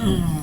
Oh.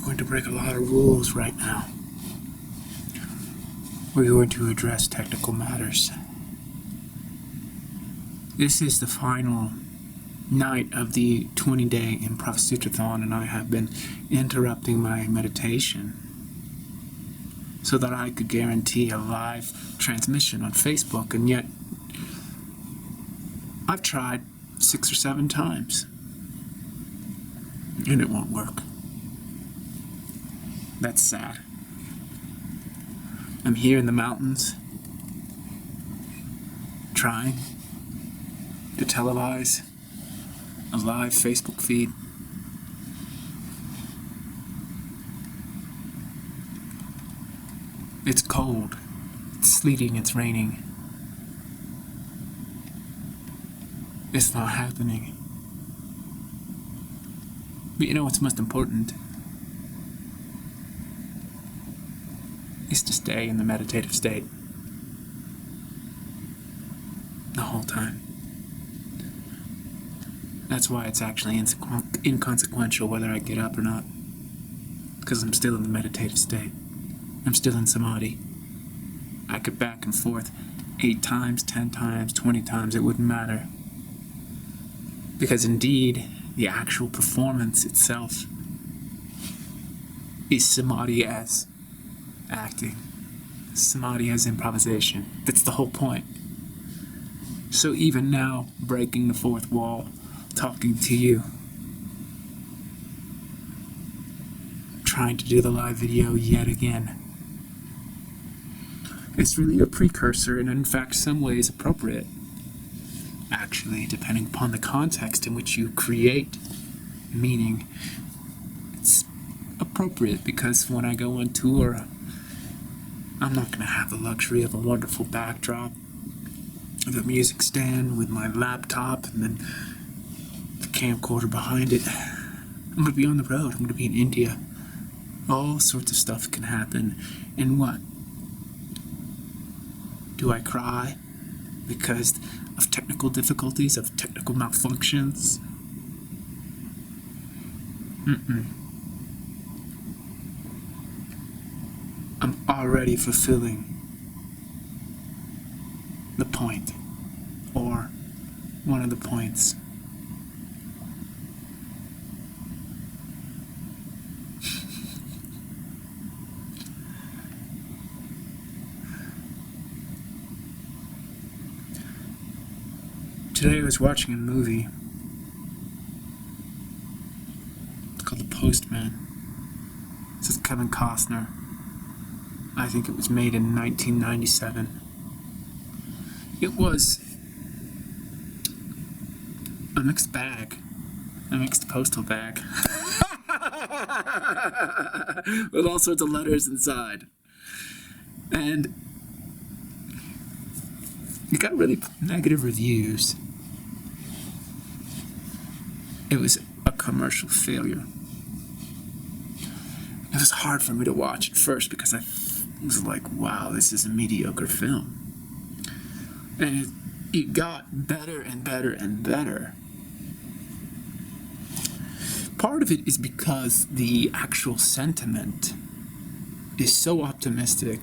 Going to break a lot of rules right now. We're going to address technical matters. This is the final night of the 20-day Improvisutra-thon, and I have been interrupting my meditation so that I could guarantee a live transmission on Facebook, and yet I've tried 6 or 7 times, and it won't work. That's sad. I'm here in the mountains, trying to televise a live Facebook feed. It's cold, it's sleeting, it's raining. It's not happening. But you know what's most important? Is to stay in the meditative state the whole time. That's why it's actually inconsequential whether I get up or not, because I'm still in the meditative state. I'm still in samadhi. I could back and forth 8 times, 10 times, 20 times, it wouldn't matter. Because indeed, the actual performance itself is samadhi as acting, samadhi as improvisation. That's the whole point. So even now, breaking the fourth wall, talking to you, trying to do the live video yet again, it's really a precursor, and in fact some ways appropriate, actually, depending upon the context in which you create meaning. It's appropriate because when I go on tour, I'm not going to have the luxury of a wonderful backdrop, of a music stand with my laptop and then the camcorder behind it. I'm going to be on the road. I'm going to be in India. All sorts of stuff can happen. And what? Do I cry because of technical difficulties, of technical malfunctions? I'm already fulfilling the point, or one of the points. Today I was watching a movie. It's called The Postman. This is Kevin Costner. I think it was made in 1997. It was a mixed bag. A mixed postal bag. With all sorts of letters inside. And it got really negative reviews. It was a commercial failure. It was hard for me to watch at first because I was like, wow, this is a mediocre film. And it got better and better and better. part of it is because the actual sentiment is so optimistic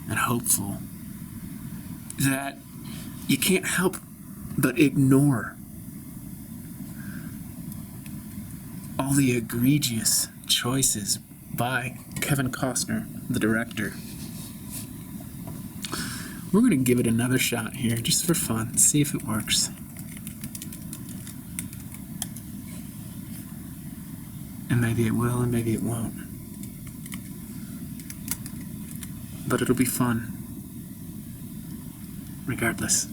and hopeful that you can't help but ignore all the egregious choices by Kevin Costner, the director. We're going to give it another shot here, just for fun, see if it works. And maybe it will, and maybe it won't. But it'll be fun, regardless.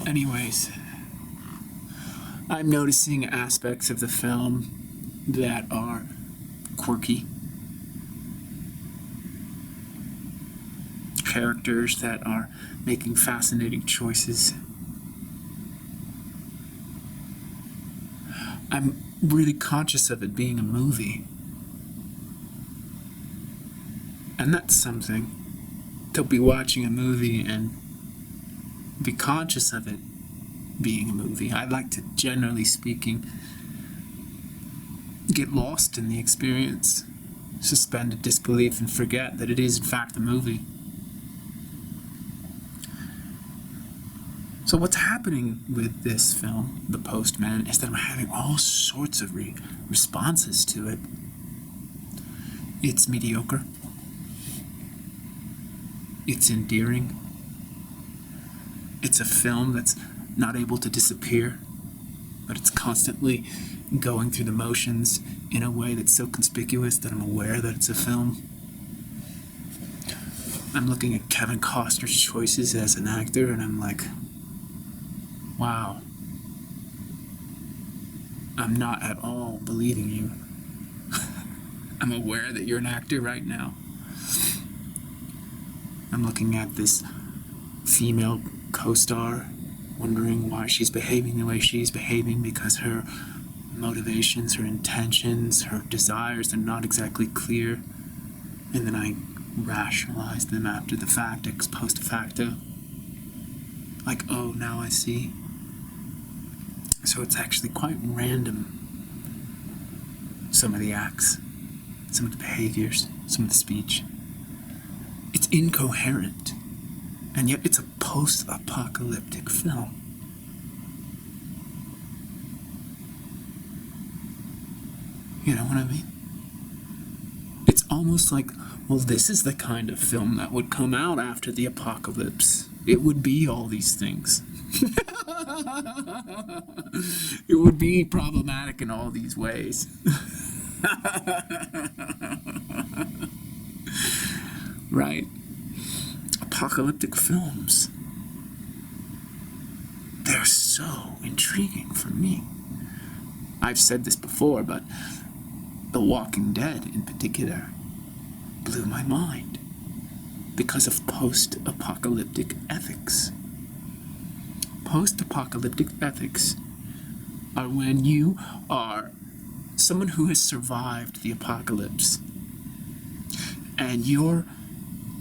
Anyways, I'm noticing aspects of the film that are quirky, characters that are making fascinating choices. I'm really conscious of it being a movie, and that's something, to be watching a movie and be conscious of it being a movie. I like to, generally speaking, get lost in the experience, suspend disbelief, and forget that it is in fact a movie. So what's happening with this film, The Postman, is that I'm having all sorts of responses to it. It's mediocre. It's endearing. It's a film that's not able to disappear, but it's constantly going through the motions in a way that's so conspicuous that I'm aware that it's a film. I'm looking at Kevin Costner's choices as an actor, and I'm like, wow, I'm not at all believing you. I'm aware that you're an actor right now. I'm looking at this female co-star, wondering why she's behaving the way she's behaving, because her motivations, her intentions, her desires are not exactly clear. And then I rationalize them after the fact, ex post facto. Like, oh, now I see. So it's actually quite random. Some of the acts, some of the behaviors, some of the speech. It's incoherent. And yet it's a post-apocalyptic film. You know what I mean? It's almost like, well, this is the kind of film that would come out after the apocalypse. It would be all these things. It would be problematic in all these ways. Right? Apocalyptic films. They're so intriguing for me. I've said this before, but The Walking Dead in particular blew my mind because of post-apocalyptic ethics. Post-apocalyptic ethics are when you are someone who has survived the apocalypse, and your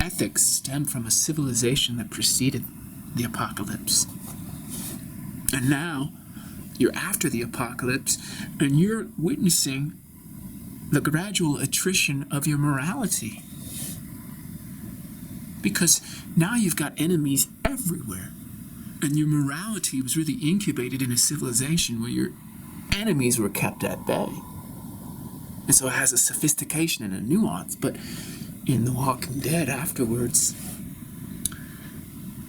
ethics stem from a civilization that preceded the apocalypse. And now you're after the apocalypse, and you're witnessing the gradual attrition of your morality. Because now you've got enemies everywhere, and your morality was really incubated in a civilization where your enemies were kept at bay. And so it has a sophistication and a nuance, but in The Walking Dead afterwards,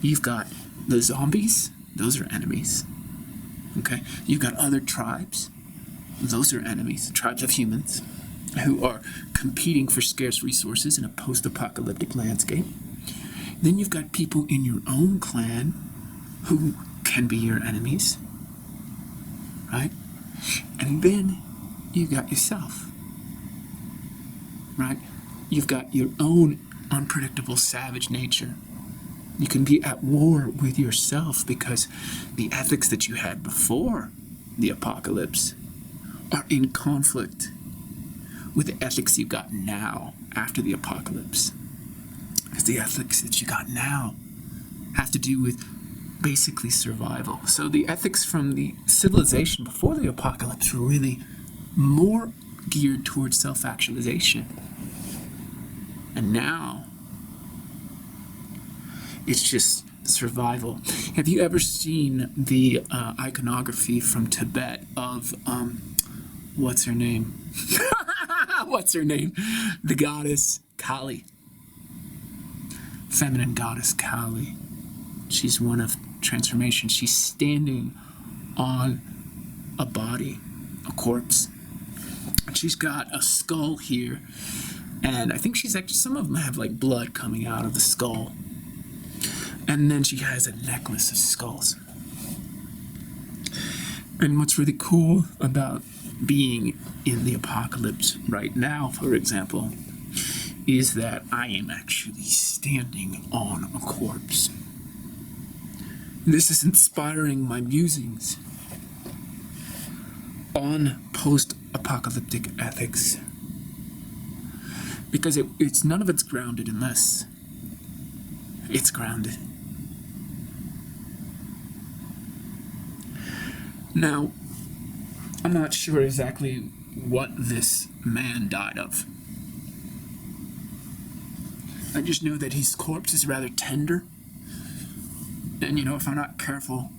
you've got the zombies, those are enemies. Okay? You've got other tribes, those are enemies, tribes of humans, who are competing for scarce resources in a post-apocalyptic landscape. Then you've got people in your own clan who can be your enemies, right? And then you've got yourself, right? You've got your own unpredictable savage nature. You can be at war with yourself because the ethics that you had before the apocalypse are in conflict with the ethics you've got now after the apocalypse. Because the ethics that you got now have to do with basically survival. So the ethics from the civilization before the apocalypse were really more geared towards self-actualization. And now, it's just survival. Have you ever seen the iconography from Tibet of, what's her name? What's her name? The goddess Kali. Feminine goddess Kali. She's one of transformation. She's standing on a body, a corpse. She's got a skull here, and I think she's actually, some of them have like blood coming out of the skull. And then she has a necklace of skulls. And what's really cool about being in the apocalypse right now, for example, is that I am actually standing on a corpse. This is inspiring my musings on post-apocalyptic ethics, because it's none of it's grounded in this. It's grounded. Now, I'm not sure exactly what this man died of. I just know that his corpse is rather tender. And you know, if I'm not careful,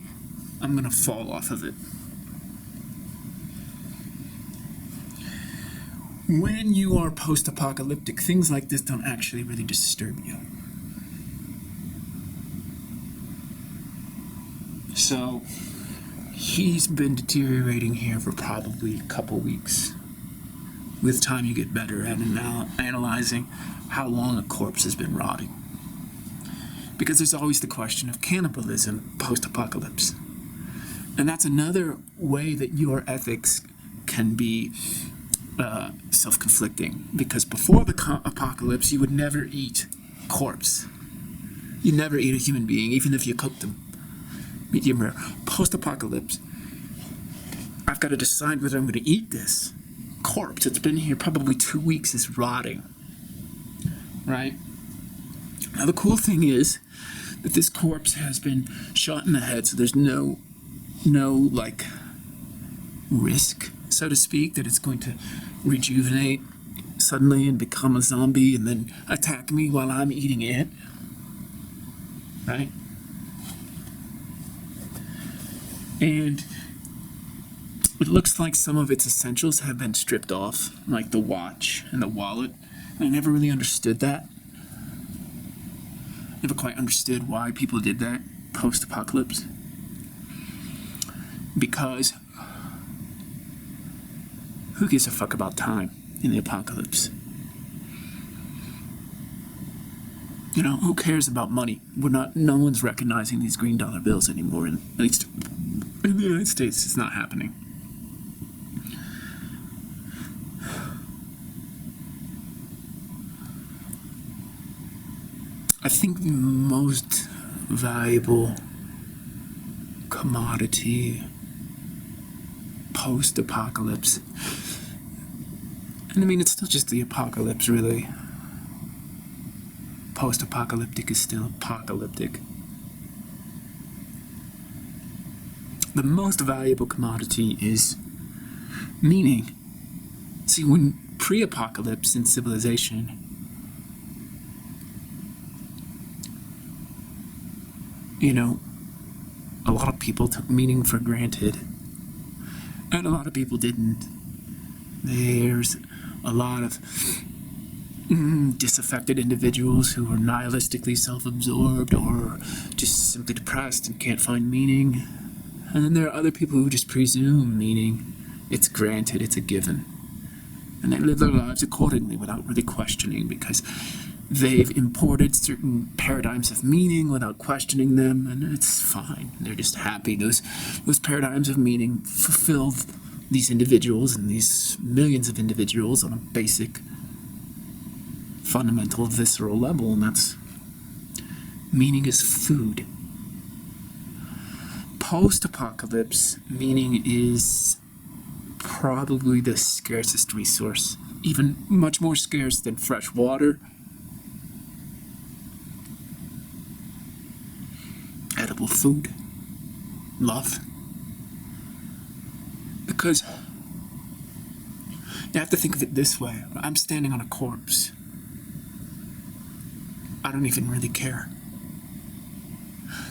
I'm gonna fall off of it. When you are post-apocalyptic, things like this don't actually really disturb you. So, he's been deteriorating here for probably a couple weeks. With time, you get better at analyzing how long a corpse has been rotting. Because there's always the question of cannibalism post-apocalypse. And that's another way that your ethics can be self-conflicting. Because before the apocalypse, you would never eat corpse. You'd never eat a human being, even if you cooked them. Medium rare. Post-apocalypse, I've got to decide whether I'm going to eat this corpse. It's been here probably 2 weeks, it's rotting. Right? Now the cool thing is that this corpse has been shot in the head, so there's no like risk, so to speak, that it's going to rejuvenate suddenly and become a zombie and then attack me while I'm eating it. Right? And it looks like some of its essentials have been stripped off, like the watch and the wallet. And I never really understood that. Never quite understood why people did that post-apocalypse. Because who gives a fuck about time in the apocalypse? You know, who cares about money? No one's recognizing these green dollar bills anymore, at least in the United States. It's not happening. I think the most valuable commodity post-apocalypse, and I mean, it's still just the apocalypse, really. Post-apocalyptic is still apocalyptic. The most valuable commodity is meaning. See, when pre-apocalypse in civilization, you know, a lot of people took meaning for granted, and a lot of people didn't. There's a lot of disaffected individuals who are nihilistically self-absorbed or just simply depressed and can't find meaning. And then there are other people who just presume meaning. It's granted, it's a given. And they live their lives accordingly without really questioning, because they've imported certain paradigms of meaning without questioning them, and it's fine. They're just happy. Those paradigms of meaning fulfilled these individuals and these millions of individuals on a basic, fundamental, visceral level, and that's meaning is food. Post-apocalypse, meaning is probably the scarcest resource, even much more scarce than fresh water, people food, love. Because you have to think of it this way. I'm standing on a corpse. I don't even really care.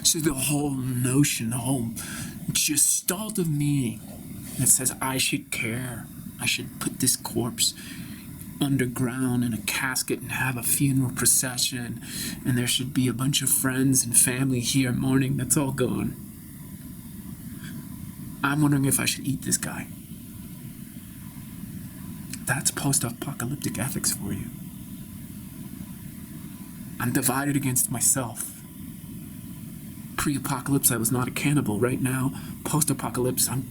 So the whole notion, the whole gestalt of meaning that says I should care, I should put this corpse underground in a casket and have a funeral procession, and there should be a bunch of friends and family here mourning, that's all gone. I'm wondering if I should eat this guy. That's post-apocalyptic ethics for you. I'm divided against myself. Pre-apocalypse, I was not a cannibal. Right now, post-apocalypse, I'm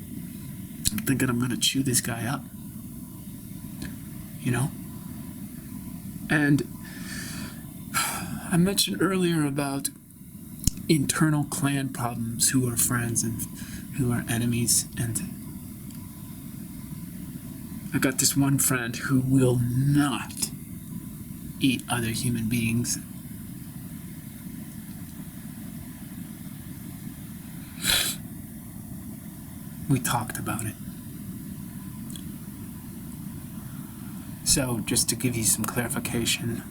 thinking I'm gonna chew this guy up. You know? And I mentioned earlier about internal clan problems, who are friends and who are enemies, and I got this one friend who will not eat other human beings. We talked about it. So, just to give you some clarification,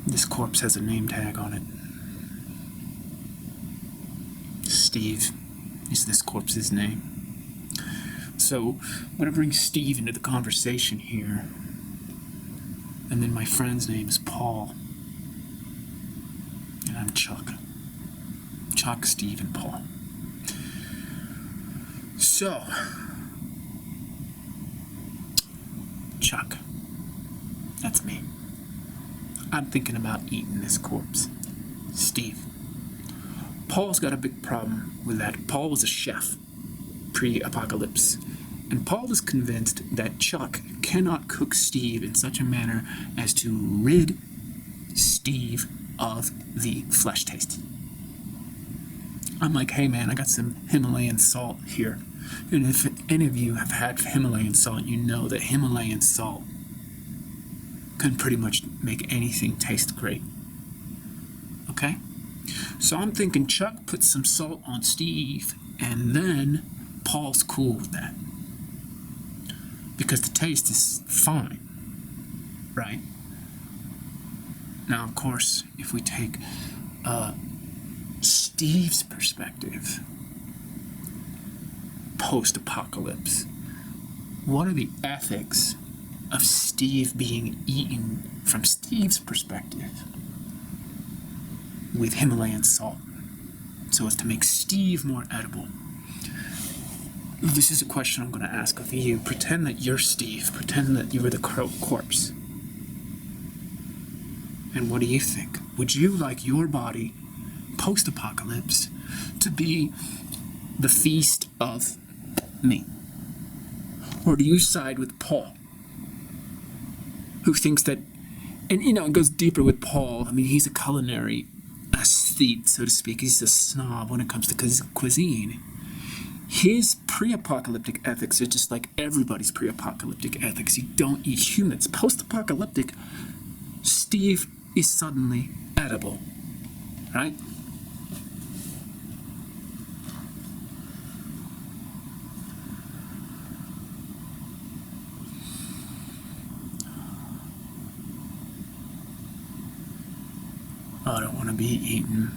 this corpse has a name tag on it. Steve is this corpse's name. So, I'm going to bring Steve into the conversation here. And then my friend's name is Paul. And I'm Chuck. Chuck, Steve, and Paul. So, Chuck. That's me. I'm thinking about eating this corpse. Steve. Paul's got a big problem with that. Paul was a chef pre-apocalypse. And Paul is convinced that Chuck cannot cook Steve in such a manner as to rid Steve of the flesh taste. I'm like, hey man, I got some Himalayan salt here. And if any of you have had Himalayan salt, you know that Himalayan salt can pretty much make anything taste great. Okay? So I'm thinking Chuck puts some salt on Steve, and then Paul's cool with that. Because the taste is fine, right? Now, of course, if we take Steve's perspective, post-apocalypse, what are the ethics of Steve being eaten from Steve's perspective with Himalayan salt so as to make Steve more edible? This is a question I'm going to ask of you. Pretend that you're Steve. Pretend that you were the corpse. And what do you think? Would you like your body, post-apocalypse, to be the feast of me? Or do you side with Paul, who thinks that, and you know, it goes deeper with Paul. I mean, he's a culinary aesthete, so to speak. He's a snob when it comes to cuisine. His pre-apocalyptic ethics are just like everybody's pre-apocalyptic ethics. You don't eat humans. Post-apocalyptic, Steve is suddenly edible, right? I don't want to be eaten.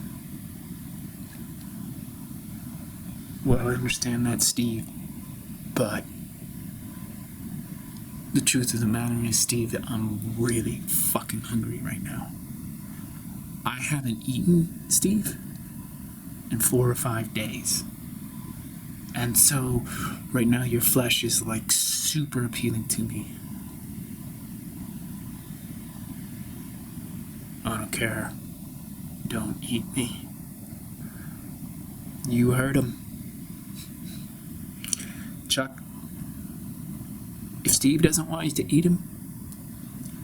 Well, I understand that, Steve, but the truth of the matter is, Steve, that I'm really fucking hungry right now. I haven't eaten, Steve, in 4 or 5 days. And so, right now, your flesh is like super appealing to me. I don't care. Don't eat me. You heard him. Chuck, if Steve doesn't want you to eat him,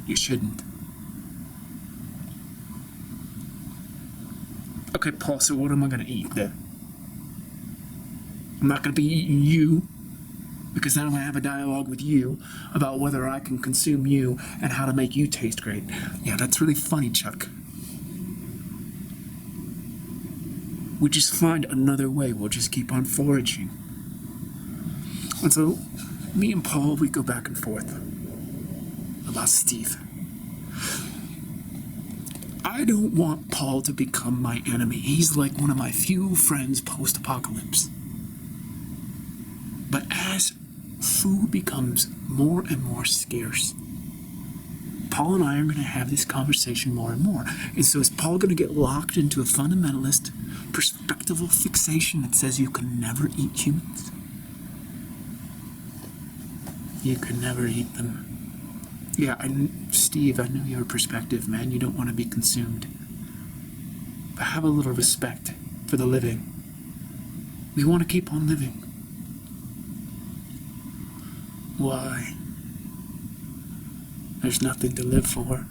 you shouldn't. Okay, Paul, so what am I going to eat then? I'm not going to be eating you, because then I'm going to have a dialogue with you about whether I can consume you and how to make you taste great. Yeah, that's really funny, Chuck. we just find another way. We'll just keep on foraging. And so, me and Paul, we go back and forth about Steve. I don't want Paul to become my enemy. He's like one of my few friends post-apocalypse. But as food becomes more and more scarce, Paul and I are going to have this conversation more and more. And so is Paul going to get locked into a fundamentalist perspectival fixation that says you can never eat humans? You can never eat them. Yeah, Steve, I know your perspective, man. You don't want to be consumed. But have a little respect for the living. We want to keep on living. Why? There's nothing to live for.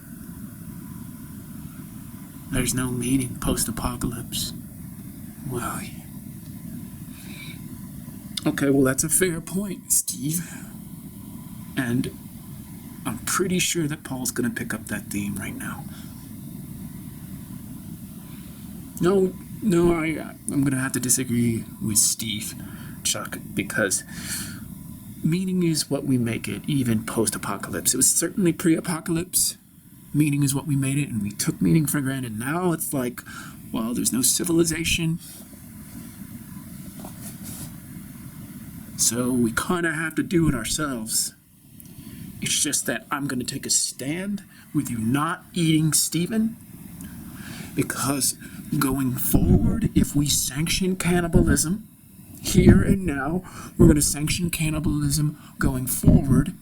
There's no meaning post-apocalypse. Well, okay, well, that's a fair point, Steve. And I'm pretty sure that Paul's going to pick up that theme right now. No, I'm going to have to disagree with Steve, Chuck, because meaning is what we make it, even post-apocalypse. It was certainly pre-apocalypse. Meaning is what we made it, and we took meaning for granted. Now it's like, well, there's no civilization. So we kind of have to do it ourselves. It's just that I'm going to take a stand with you not eating Stephen, because going forward, if we sanction cannibalism here and now, we're going to sanction cannibalism going forward,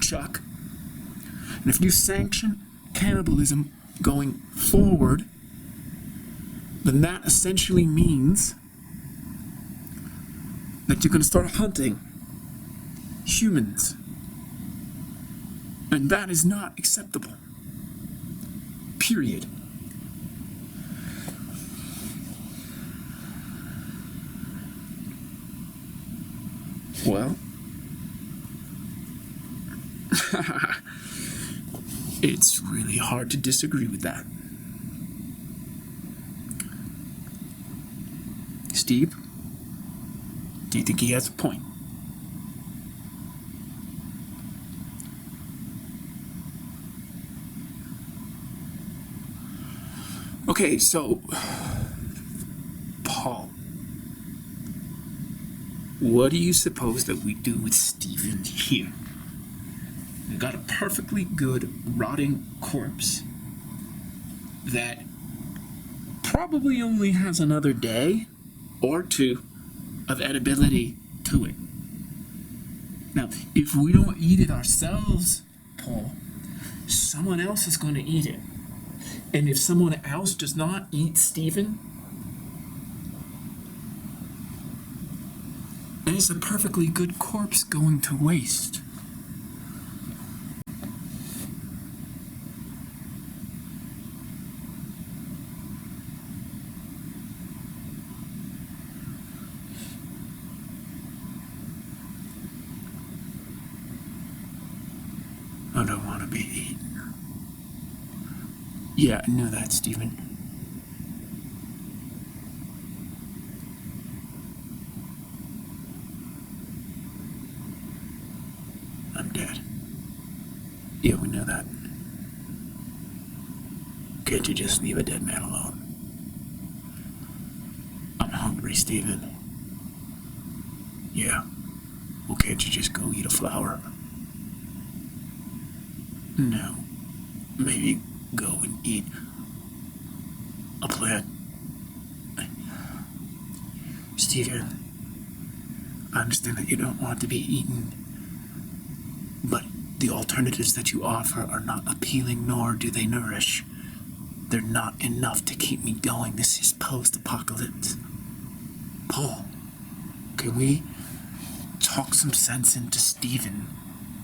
Chuck. And if you sanction cannibalism going forward, then that essentially means that you're going to start hunting humans. And that is not acceptable. Period. Well, it's really hard to disagree with that. Steve, do you think he has a point? Okay, so, Paul, what do you suppose that we do with Stephen here? We got a perfectly good rotting corpse that probably only has another day or two of edibility to it. Now, if we don't eat it ourselves, Paul, someone else is going to eat it. And if someone else does not eat Stephen, then it's a perfectly good corpse going to waste. I don't want to be eaten. Yeah, I know that, Stephen. I'm dead. Yeah, we know that. Can't you just leave a dead man alone? I'm hungry, Stephen. Yeah. Well, can't you just go eat a flower? No. Maybe go and eat a plant. Stephen, I understand that you don't want to be eaten, but the alternatives that you offer are not appealing, nor do they nourish. They're not enough to keep me going. This is post-apocalypse. Paul, can we talk some sense into Stephen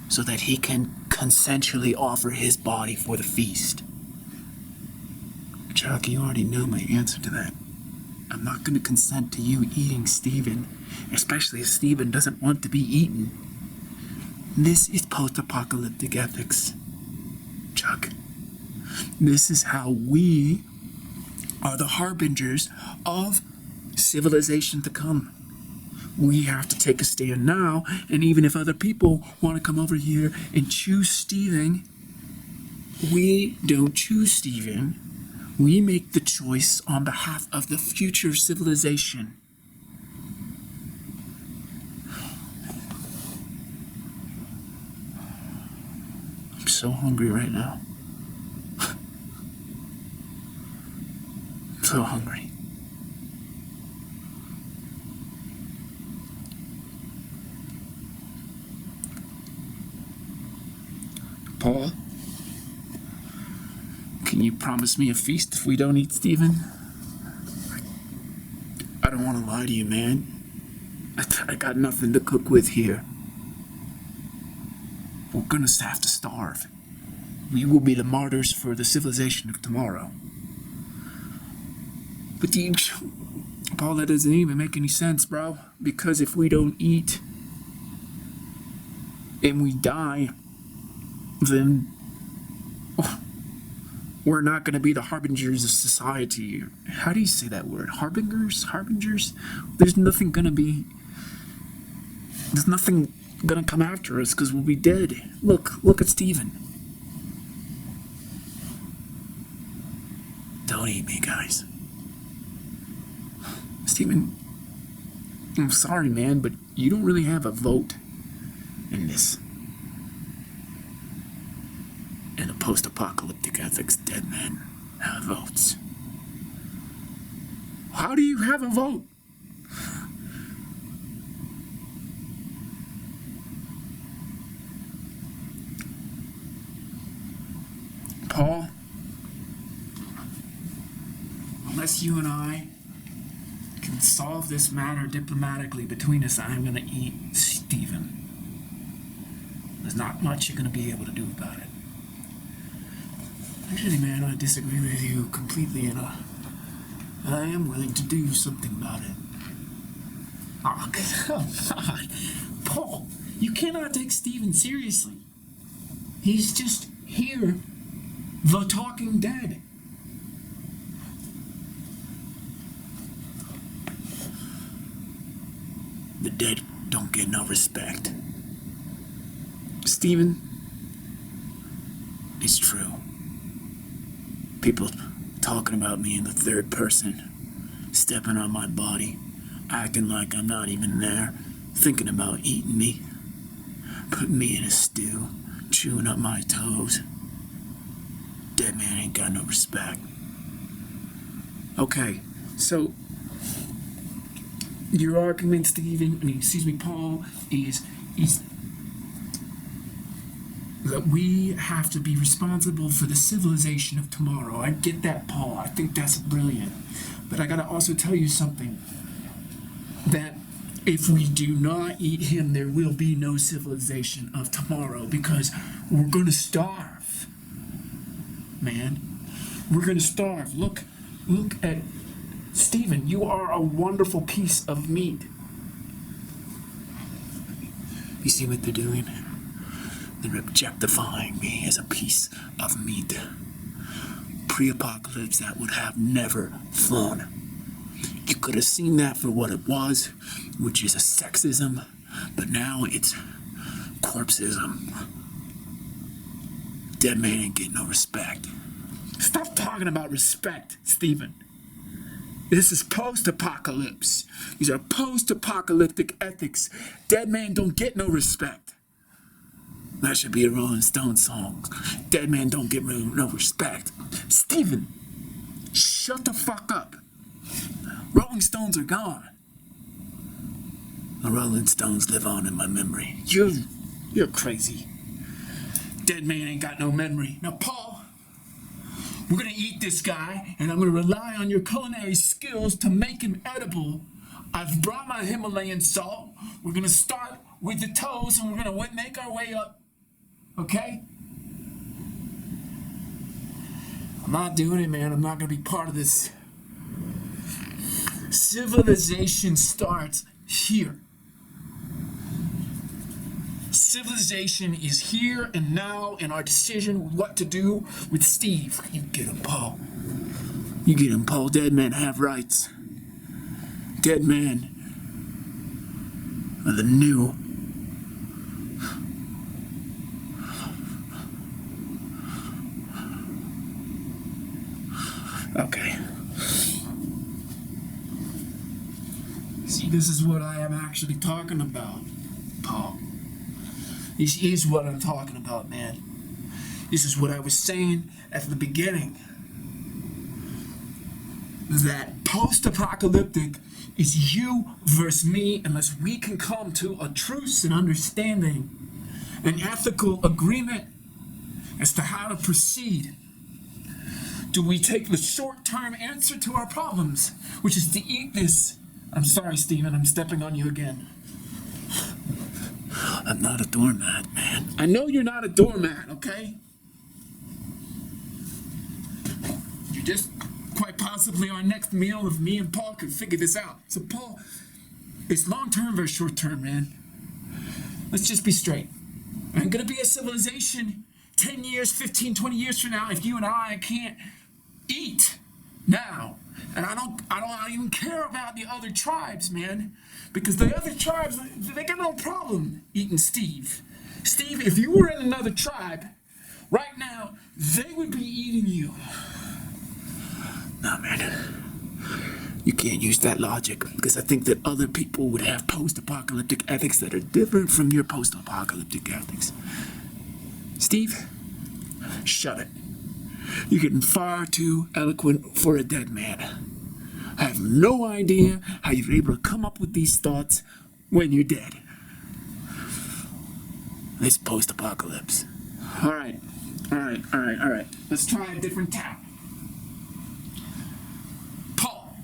so that he can consensually offer his body for the feast? Chuck, you already know my answer to that. I'm not going to consent to you eating Stephen, especially if Stephen doesn't want to be eaten. This is post-apocalyptic ethics, Chuck. This is how we are the harbingers of civilization to come. We have to take a stand now, and even if other people want to come over here and choose Stephen, we don't choose Stephen. We make the choice on behalf of the future civilization. I'm so hungry right now. I'm so hungry. Paul, can you promise me a feast if we don't eat Stephen? I don't want to lie to you, man. I got nothing to cook with here. We're gonna have to starve. We will be the martyrs for the civilization of tomorrow. But Paul, that doesn't even make any sense, bro. Because if we don't eat and we die, then we're not going to be the harbingers of society. How do you say that word? Harbingers? There's nothing going to come after us because we'll be dead. Look at Stephen. Don't eat me, guys. Stephen, I'm sorry, man, but you don't really have a vote in this. In a post-apocalyptic ethics, dead men have votes. How do you have a vote? Paul, unless you and I can solve this matter diplomatically between us, I'm going to eat Stephen. There's not much you're going to be able to do about it. Actually, man, I disagree with you completely, and I am willing to do something about it. Oh, come on. Paul, you cannot take Stephen seriously. He's just here, the talking dead. The dead don't get no respect. Stephen, it's true. People talking about me in the third person, stepping on my body, acting like I'm not even there, thinking about eating me, putting me in a stew, chewing up my toes. Dead man ain't got no respect. Okay, so your argument, Paul, is that we have to be responsible for the civilization of tomorrow. I get that, Paul. I think that's brilliant. But I gotta also tell you something. That if we do not eat him, there will be no civilization of tomorrow because we're gonna starve. Man, we're gonna starve. Look at Stephen. You are a wonderful piece of meat. You see what they're doing? They're objectifying me as a piece of meat. Pre-apocalypse, that would have never flown. You could have seen that for what it was, which is a sexism, but now it's corpseism. Dead man ain't getting no respect. Stop talking about respect, Stephen. This is post-apocalypse. These are post-apocalyptic ethics. Dead man don't get no respect. That should be a Rolling Stones song. Dead man don't get no respect. Stephen, shut the fuck up. Rolling Stones are gone. The Rolling Stones live on in my memory. You're crazy. Dead man ain't got no memory. Now, Paul, we're gonna eat this guy, and I'm gonna rely on your culinary skills to make him edible. I've brought my Himalayan salt. We're gonna start with the toes, and we're gonna make our way up. Okay? I'm not doing it, man. I'm not gonna be part of this. Civilization starts here. Civilization is here and now, and our decision what to do with Steve. You get him, Paul. You get him, Paul. Dead men have rights. dead man or the new. Okay. See, this is what I am actually talking about, Paul. This is what I'm talking about, man. This is what I was saying at the beginning. That post-apocalyptic is you versus me unless we can come to a truce and understanding, an ethical agreement as to how to proceed. Do we take the short-term answer to our problems, which is to eat this? I'm sorry, Stephen, I'm stepping on you again. I'm not a doormat, man. I know you're not a doormat, okay? You're just quite possibly our next meal if me and Paul can figure this out. So, Paul, it's long-term versus short-term, man. Let's just be straight. I'm gonna be a civilization 10 years, 15, 20 years from now if you and I can't eat now. And I don't even care about the other tribes, man. Because the other tribes, they got no problem eating Steve. Steve, if you were in another tribe, right now, they would be eating you. Nah, man. You can't use that logic, because I think that other people would have post-apocalyptic ethics that are different from your post-apocalyptic ethics. Steve, shut it. You're getting far too eloquent for a dead man. I have no idea how you're able to come up with these thoughts when you're dead. This post-apocalypse. All right. Let's try a different tack. Paul,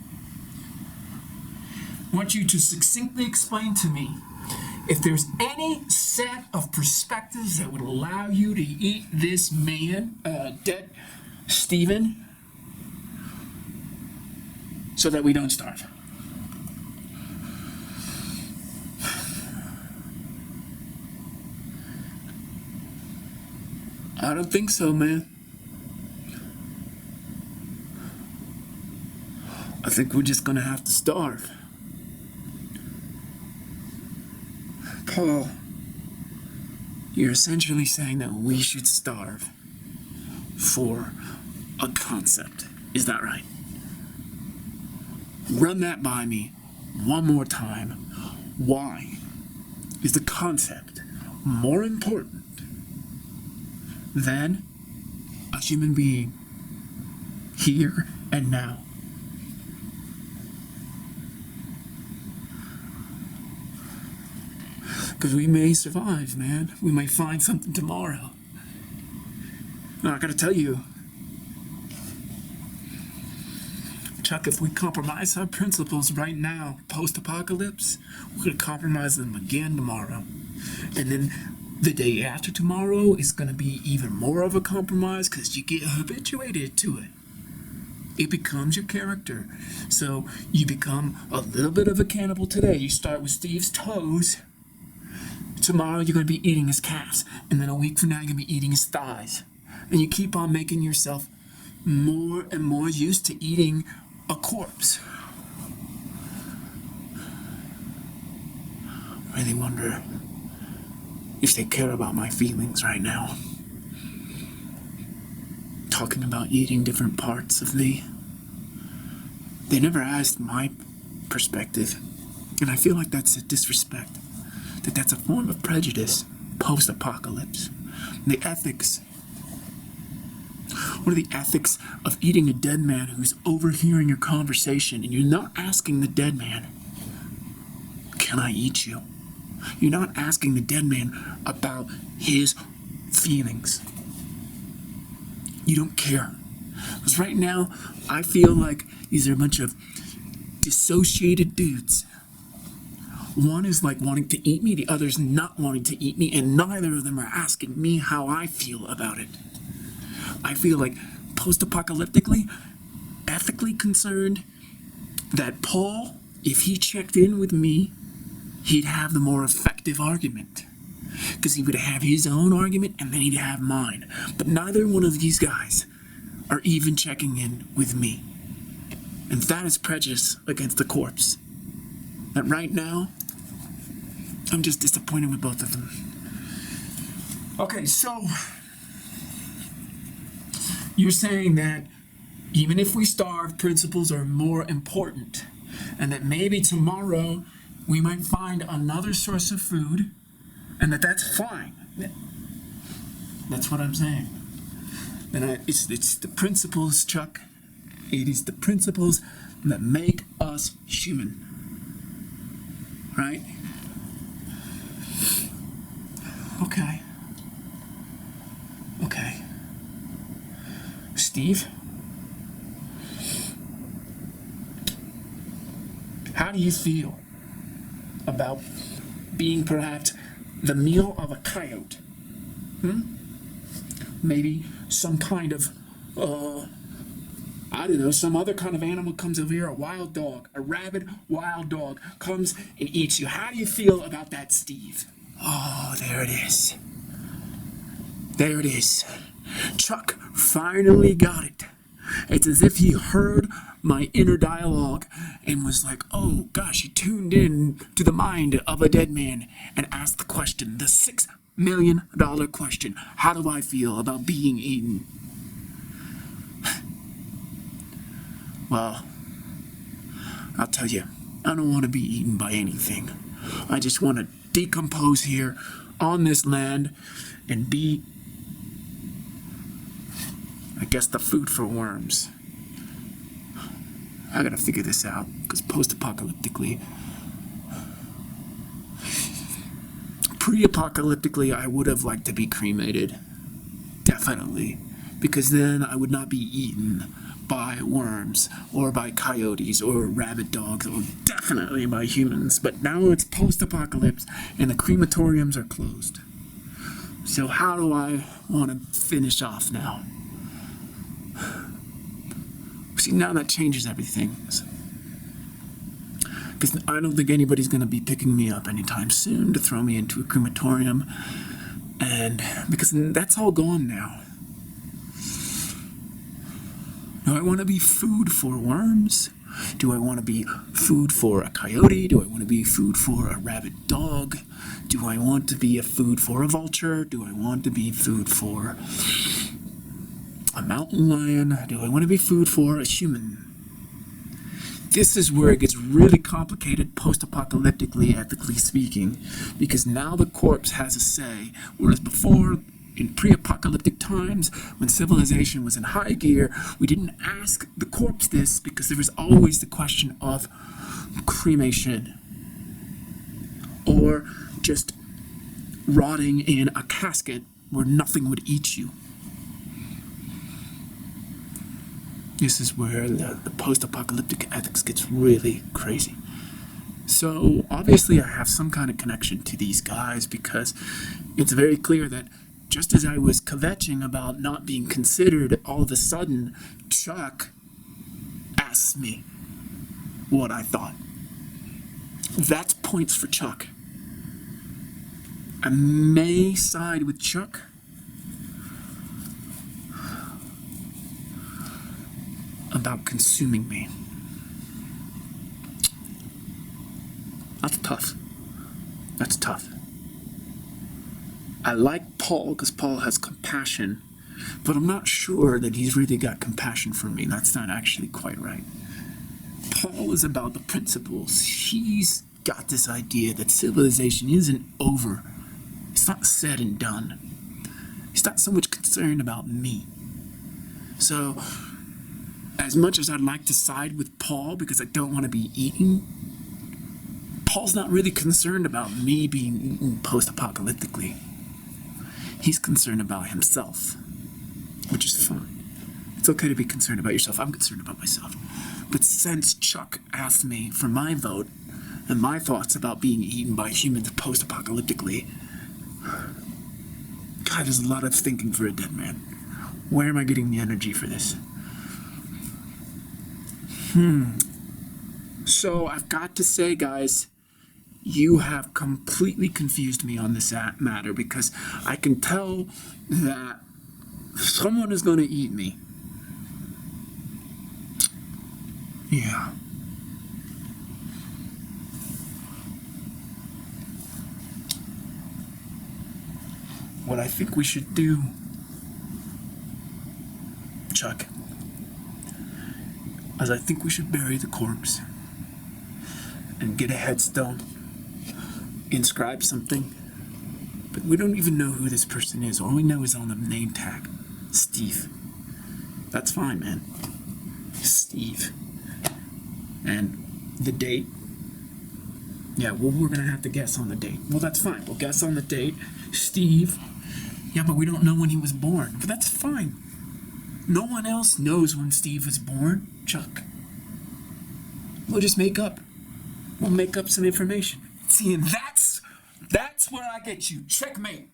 I want you to succinctly explain to me if there's any set of perspectives that would allow you to eat this man, dead Stephen, so that we don't starve. I don't think so, man. I think we're just gonna have to starve. Paul, you're essentially saying that we should starve for a concept. Is that right? Run that by me one more time. Why is the concept more important than a human being here and now? Because we may survive, man. We might find something tomorrow. Now, I gotta tell you, Chuck, if we compromise our principles right now, post-apocalypse, we're gonna compromise them again tomorrow. And then the day after tomorrow is gonna be even more of a compromise because you get habituated to it. It becomes your character. So you become a little bit of a cannibal today. You start with Steve's toes. Tomorrow you're going to be eating his calves. And then a week from now you're going to be eating his thighs. And you keep on making yourself more and more used to eating a corpse. I really wonder if they care about my feelings right now. Talking about eating different parts of me. They never asked my perspective. And I feel like that's a disrespect. That's a form of prejudice, post-apocalypse. The ethics. What are the ethics of eating a dead man who's overhearing your conversation and you're not asking the dead man, can I eat you? You're not asking the dead man about his feelings. You don't care. Because right now, I feel like these are a bunch of dissociated dudes. One is like wanting to eat me, the other's not wanting to eat me, and neither of them are asking me how I feel about it. I feel like post-apocalyptically, ethically concerned, that Paul, if he checked in with me, he'd have the more effective argument. Because he would have his own argument and then he'd have mine. But neither one of these guys are even checking in with me. And that is prejudice against the corpse. that right now, I'm just disappointed with both of them. Okay, so you're saying that even if we starve, principles are more important, and that maybe tomorrow we might find another source of food, and that's fine. That's what I'm saying. And it's the principles, Chuck. It is the principles that make us human. Right? Okay. Steve? How do you feel about being perhaps the meal of a coyote? Maybe some kind of, I don't know, some other kind of animal comes over here, a wild dog, a rabid wild dog comes and eats you. How do you feel about that, Steve? Oh, there it is. There it is. Chuck finally got it. It's as if he heard my inner dialogue and was like, oh gosh, he tuned in to the mind of a dead man and asked the question, the $6 million question. How do I feel about being eaten? Well, I'll tell you, I don't want to be eaten by anything. I just want to decompose here on this land and be, I guess, the food for worms. I gotta figure this out, because post-apocalyptically, pre-apocalyptically, I would have liked to be cremated. Definitely. Because then I would not be eaten by worms, or by coyotes, or rabid dogs, or definitely by humans. But now it's post-apocalypse, and the crematoriums are closed. So how do I want to finish off now? See, now that changes everything. Because I don't think anybody's going to be picking me up anytime soon to throw me into a crematorium. And because that's all gone now. Do I want to be food for worms? Do I want to be food for a coyote? Do I want to be food for a rabid dog? Do I want to be a food for a vulture? Do I want to be food for a mountain lion? Do I want to be food for a human? This is where it gets really complicated post-apocalyptically, ethically speaking, because now the corpse has a say, whereas before, in pre-apocalyptic times, when civilization was in high gear, we didn't ask the corpse this because there was always the question of cremation or just rotting in a casket where nothing would eat you. This is where the post-apocalyptic ethics gets really crazy. So obviously I have some kind of connection to these guys because it's very clear that just as I was kvetching about not being considered, all of a sudden Chuck asked me what I thought. That's points for Chuck. I may side with Chuck. About consuming me. That's tough. That's tough. I like Paul because Paul has compassion, but I'm not sure that he's really got compassion for me. That's not actually quite right. Paul is about the principles. He's got this idea that civilization isn't over. It's not said and done. He's not so much concerned about me. So, as much as I'd like to side with Paul because I don't want to be eaten, Paul's not really concerned about me being eaten post-apocalyptically. He's concerned about himself, which is fine. It's okay to be concerned about yourself. I'm concerned about myself. But since Chuck asked me for my vote and my thoughts about being eaten by humans post-apocalyptically, God, there's a lot of thinking for a dead man. Where am I getting the energy for this? So I've got to say, guys, you have completely confused me on this matter because I can tell that someone is going to eat me. Yeah. What I think we should do, Chuck, is I think we should bury the corpse and get a headstone, inscribe something. But we don't even know who this person is. All we know is on the name tag, Steve. That's fine, man. Steve. And the date. Yeah, well, we're gonna have to guess on the date. Well, that's fine. We'll guess on the date. Steve. Yeah, but we don't know when he was born. But that's fine. No one else knows when Steve was born, Chuck. We'll just make up. We'll make up some information. See, and that's where I get you. Checkmate.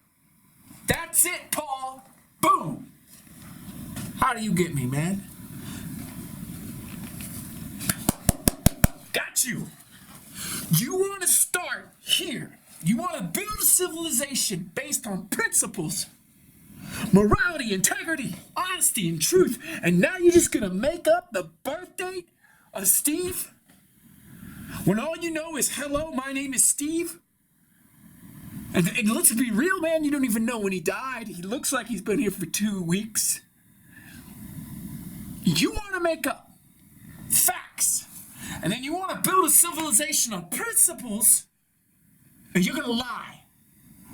That's it, Paul. Boom. How do you get me, man? Got you. You want to start here. You want to build a civilization based on principles, morality, integrity, honesty, and truth. And now you're just going to make up the birth date of Steve? When all you know is, hello, my name is Steve? And let's be real, man, you don't even know when he died. He looks like he's been here for 2 weeks. You want to make up facts, and then you want to build a civilization on principles, and you're going to lie.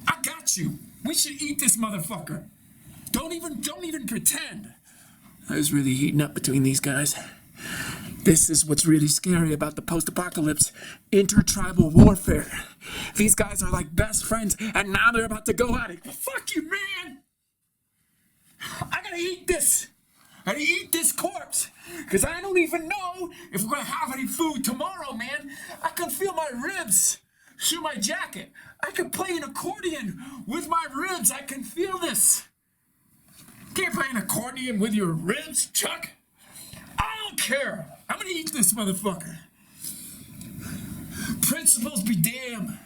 I got you. We should eat this motherfucker. Don't even pretend. I was really heating up between these guys. This is what's really scary about the post-apocalypse. Intertribal warfare. These guys are like best friends, and now they're about to go at it. Fuck you, man! I gotta eat this. I gotta eat this corpse. Because I don't even know if we're gonna have any food tomorrow, man. I can feel my ribs through my jacket. I can play an accordion with my ribs. I can feel this. Can't play an accordion with your ribs, Chuck. I don't care. I'm gonna eat this motherfucker. Principles be damned.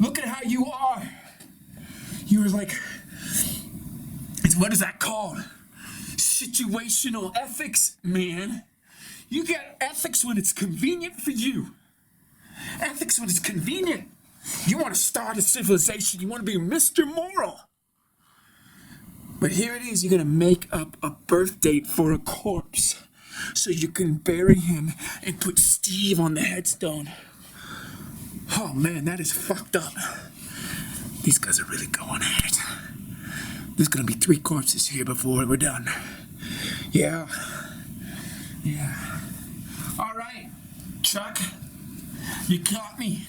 Look at how you are. You're like, what is that called? Situational ethics, man. You get ethics when it's convenient for you. Ethics when it's convenient. You want to start a civilization. You want to be Mr. Moral. But here it is. You're going to make up a birth date for a corpse so you can bury him and put Steve on the headstone. Oh, man, that is fucked up. These guys are really going at it. There's going to be 3 corpses here before we're done. Yeah. All right, Chuck. You caught me.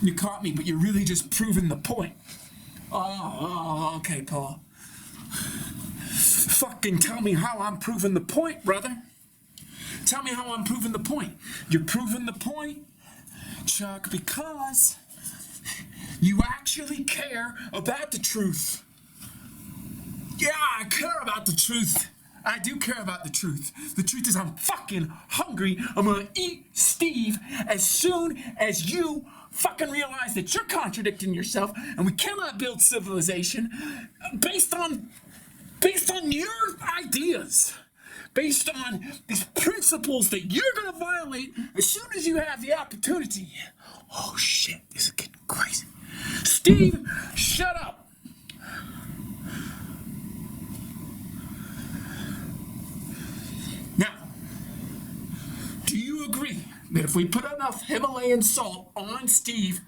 But you're really just proving the point. Oh, okay, Paul. Fucking tell me how I'm proving the point, brother. Tell me how I'm proving the point. You're proving the point, Chuck, because you actually care about the truth. Yeah, I care about the truth. I do care about the truth. The truth is I'm fucking hungry. I'm gonna eat Steve as soon as you fucking realize that you're contradicting yourself and we cannot build civilization based on your ideas, based on these principles that you're gonna violate as soon as you have the opportunity. Oh shit, this is getting crazy. Steve, shut up. Now, do you agree that if we put enough Himalayan salt on Steve,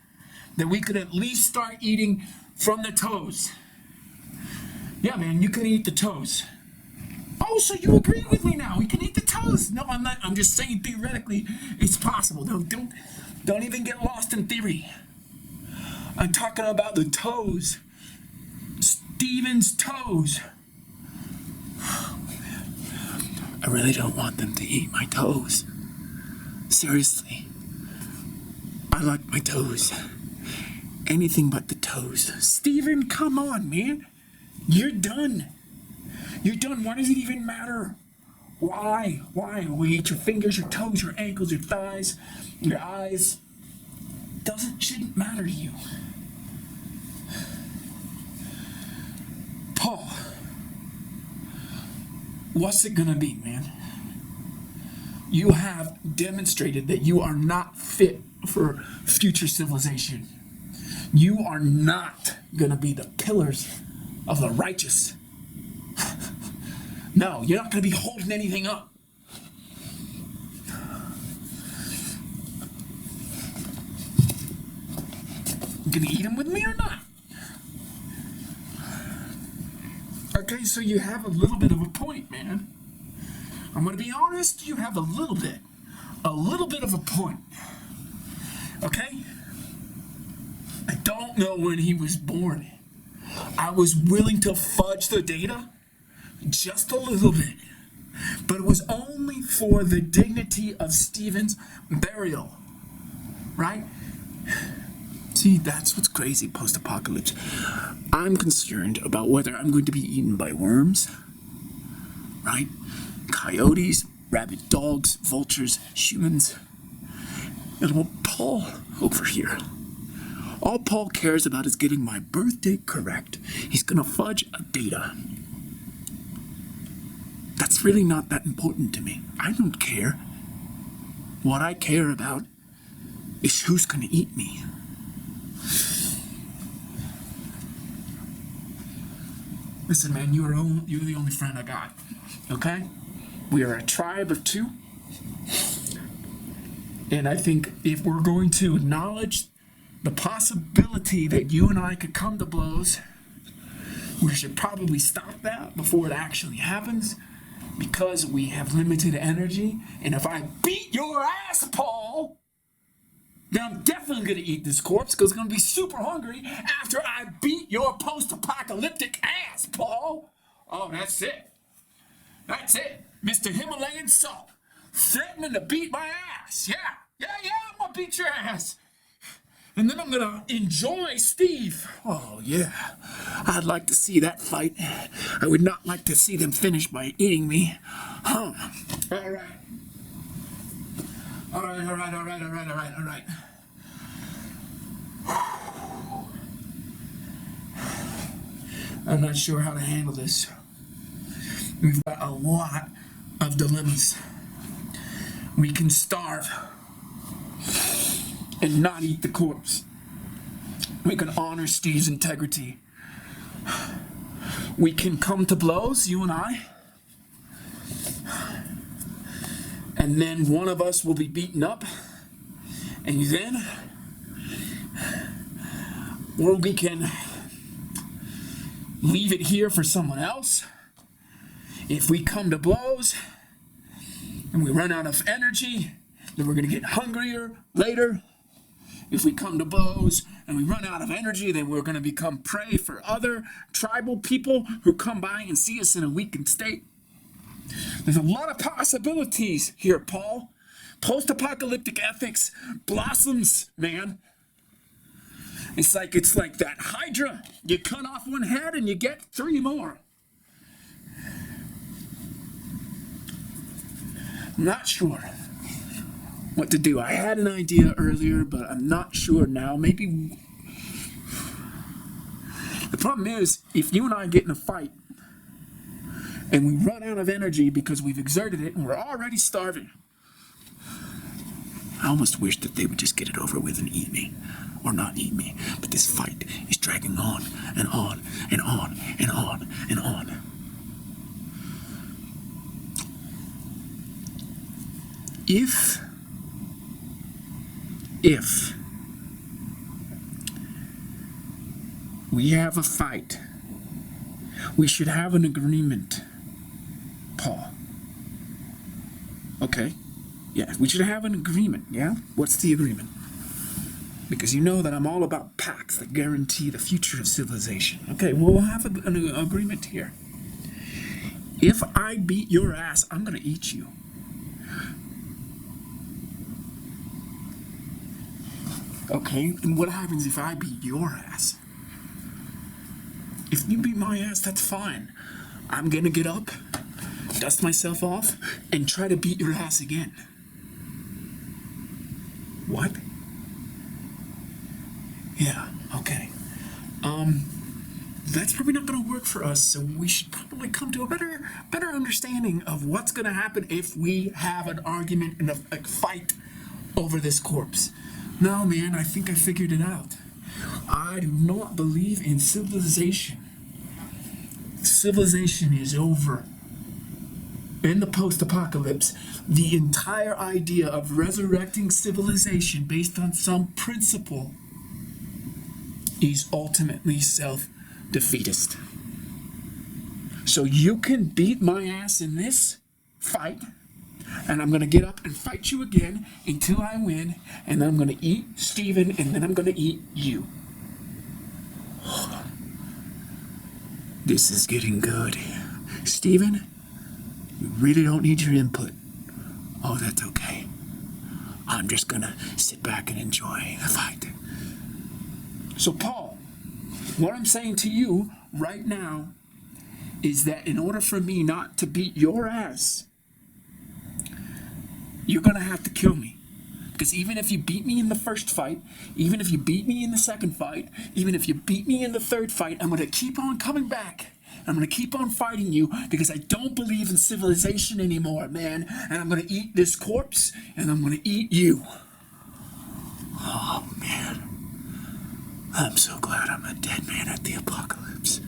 that we could at least start eating from the toes? Yeah, man, you can eat the toes. Oh, so you agree with me now? We can eat the toes. No, I'm not. I'm just saying theoretically it's possible. Don't even get lost in theory. I'm talking about the toes. Steven's toes. I really don't want them to eat my toes. Seriously. I like my toes. Anything but the toes. Steven, come on, man. You're done. You're done. Why does it even matter? Why? We eat your fingers, your toes, your ankles, your thighs, your eyes. Shouldn't matter to you. Paul, what's it gonna be, man? You have demonstrated that you are not fit for future civilization. You are not gonna be the pillars of the righteous. No, you're not gonna be holding anything up. You gonna eat them with me or not? Okay, so you have a little bit of a point, man. I'm gonna be honest, you have a little bit of a point. Okay? I don't know when he was born. I was willing to fudge the data just a little bit, but it was only for the dignity of Stephen's burial, right? See, that's what's crazy post-apocalypse. I'm concerned about whether I'm going to be eaten by worms, right? Coyotes, rabid dogs, vultures, humans. And well, Paul over here, all Paul cares about is getting my birth date correct. He's gonna fudge a data. That's really not that important to me. I don't care. What I care about is who's gonna eat me. Listen, man, you're the only friend I got, okay? We are a tribe of two. And I think if we're going to acknowledge the possibility that you and I could come to blows, we should probably stop that before it actually happens, because we have limited energy. And if I beat your ass, Paul, then I'm definitely going to eat this corpse, because I'm going to be super hungry after I beat your post-apocalyptic ass, Paul. Oh, that's it. That's it. Mr. Himalayan Salt, threatening to beat my ass. Yeah, I'm going to beat your ass. And then I'm going to enjoy Steve. Oh, yeah. I'd like to see that fight. I would not like to see them finish by eating me. Huh. All right. All right. I'm not sure how to handle this. We've got a lot of dilemmas. We can starve and not eat the corpse. We can honor Steve's integrity. We can come to blows, you and I, and then one of us will be beaten up, and then, or we can leave it here for someone else. If we come to blows and we run out of energy, then we're going to get hungrier later. If we come to blows and we run out of energy, then we're going to become prey for other tribal people who come by and see us in a weakened state. There's a lot of possibilities here, Paul. Post-apocalyptic ethics blossoms, man. It's like that Hydra. You cut off one head and you get 3 more. I'm not sure what to do. I had an idea earlier, but I'm not sure now. Maybe. The problem is, if you and I get in a fight and we run out of energy because we've exerted it and we're already starving, I almost wish that they would just get it over with and eat me, or not eat me. But this fight is dragging on and on and on and on and on. If we have a fight, we should have an agreement, Paul. Okay? Yeah, we should have an agreement, yeah? What's the agreement? Because you know that I'm all about pacts that guarantee the future of civilization. Okay, well, we'll have an agreement here. If I beat your ass, I'm going to eat you. Okay, and what happens if I beat your ass? If you beat my ass, that's fine. I'm gonna get up, dust myself off, and try to beat your ass again. What? Yeah, okay. That's probably not gonna work for us, so we should probably come to a better understanding of what's gonna happen if we have an argument and a fight over this corpse. No, man, I think I figured it out. I do not believe in civilization. Civilization is over. In the post-apocalypse, the entire idea of resurrecting civilization based on some principle is ultimately self-defeatist. So you can beat my ass in this fight, and I'm going to get up and fight you again until I win, and then I'm going to eat Steven, and then I'm going to eat you. This is getting good. Steven, you really don't need your input. Oh, that's okay. I'm just going to sit back and enjoy the fight. So, Paul, what I'm saying to you right now is that in order for me not to beat your ass, you're going to have to kill me. Because even if you beat me in the first fight, even if you beat me in the second fight, even if you beat me in the third fight, I'm going to keep on coming back. I'm going to keep on fighting you because I don't believe in civilization anymore, man. And I'm going to eat this corpse, and I'm going to eat you. Oh, man. I'm so glad I'm a dead man at the apocalypse.